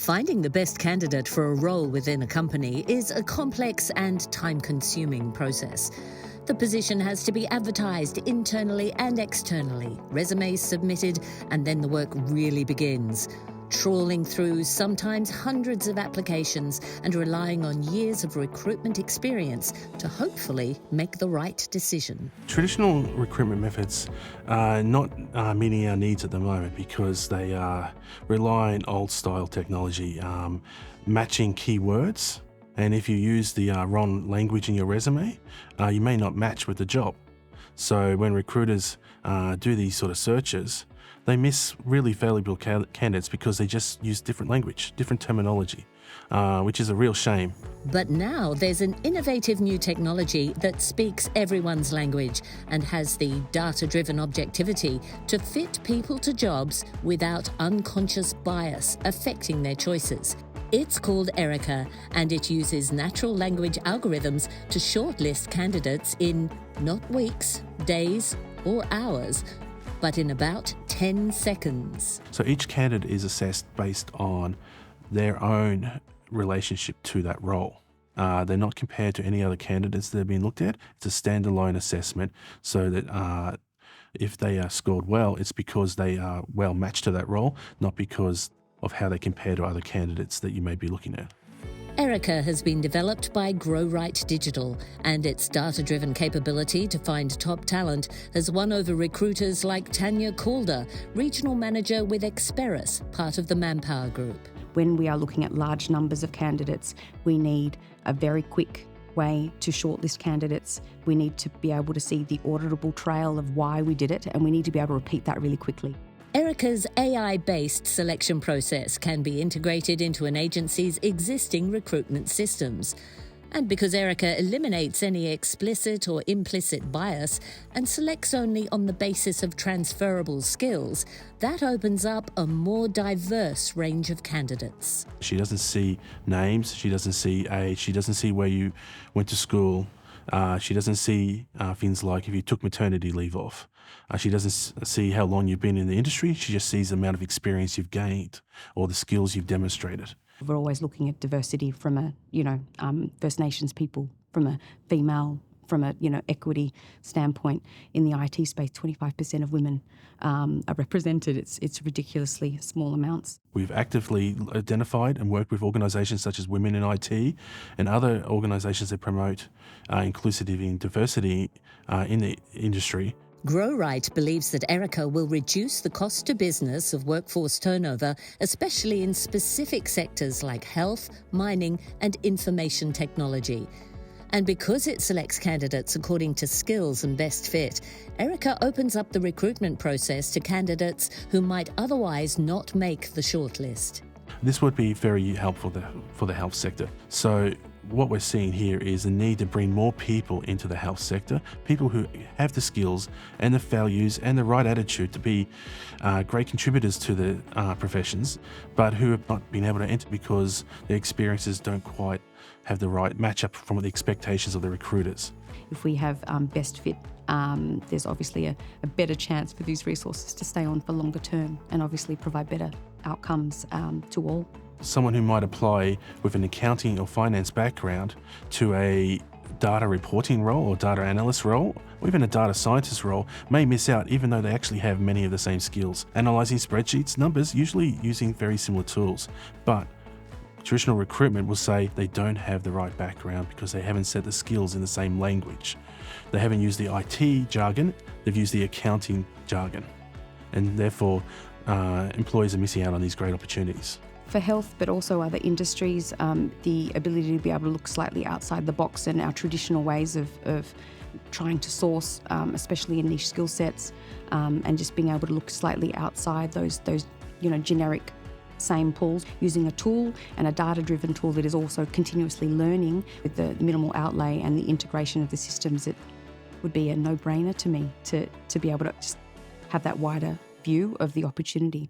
Finding the best candidate for a role within a company is a complex and time-consuming process. The position has to be advertised internally and externally, resumes submitted, and then the work really begins. Trawling through sometimes hundreds of applications and relying on years of recruitment experience to hopefully make the right decision. Traditional recruitment methods are not meeting our needs at the moment because they rely on old-style technology, matching keywords. And if you use the wrong language in your resume, you may not match with the job. So when recruiters do these sort of searches, they miss really valuable candidates because they just use different language, different terminology, which is a real shame. But now there's an innovative new technology that speaks everyone's language and has the data-driven objectivity to fit people to jobs without unconscious bias affecting their choices. It's called Erica, and it uses natural language algorithms to shortlist candidates in not weeks, days, or hours, but in about 10 seconds. So each candidate is assessed based on their own relationship to that role. They're not compared to any other candidates that have been looked at. It's a standalone assessment so that if they are scored well, it's because they are well matched to that role, not because of how they compare to other candidates that you may be looking at. Erica has been developed by GrowRight Digital, and its data-driven capability to find top talent has won over recruiters like Tanya Calder, Regional Manager with Experis, part of the Manpower Group. When we are looking at large numbers of candidates, we need a very quick way to shortlist candidates. We need to be able to see the auditable trail of why we did it, and we need to be able to repeat that really quickly. Erica's AI-based selection process can be integrated into an agency's existing recruitment systems. And because Erica eliminates any explicit or implicit bias and selects only on the basis of transferable skills, that opens up a more diverse range of candidates. She doesn't see names, she doesn't see age, she doesn't see where you went to school. She doesn't see things like if you took maternity leave off. She doesn't see how long you've been in the industry. She just sees the amount of experience you've gained or the skills you've demonstrated. We're always looking at diversity from a, First Nations people, from a female, from a, equity standpoint. In the IT space, 25% of women are represented. It's ridiculously small amounts. We've actively identified and worked with organisations such as Women in IT and other organisations that promote inclusivity and diversity in the industry. GrowRight believes that Erica will reduce the cost to business of workforce turnover, especially in specific sectors like health, mining, and information technology. And because it selects candidates according to skills and best fit, Erica opens up the recruitment process to candidates who might otherwise not make the shortlist. This would be very helpful for the health sector. So what we're seeing here is the need to bring more people into the health sector, people who have the skills and the values and the right attitude to be great contributors to the professions, but who have not been able to enter because their experiences don't quite have the right match-up from the expectations of the recruiters. If we have best fit, there's obviously a better chance for these resources to stay on for longer term and obviously provide better outcomes to all. Someone who might apply with an accounting or finance background to a data reporting role or data analyst role, or even a data scientist role, may miss out even though they actually have many of the same skills. Analysing spreadsheets, numbers, usually using very similar tools. But traditional recruitment will say they don't have the right background because they haven't set the skills in the same language. They haven't used the IT jargon, they've used the accounting jargon. And therefore, employers are missing out on these great opportunities. For health, but also other industries, the ability to be able to look slightly outside the box and our traditional ways of trying to source, especially in niche skill sets, and just being able to look slightly outside those generic same pools, using a tool and a data-driven tool that is also continuously learning with the minimal outlay and the integration of the systems. It would be a no-brainer to me to be able to just have that wider view of the opportunity.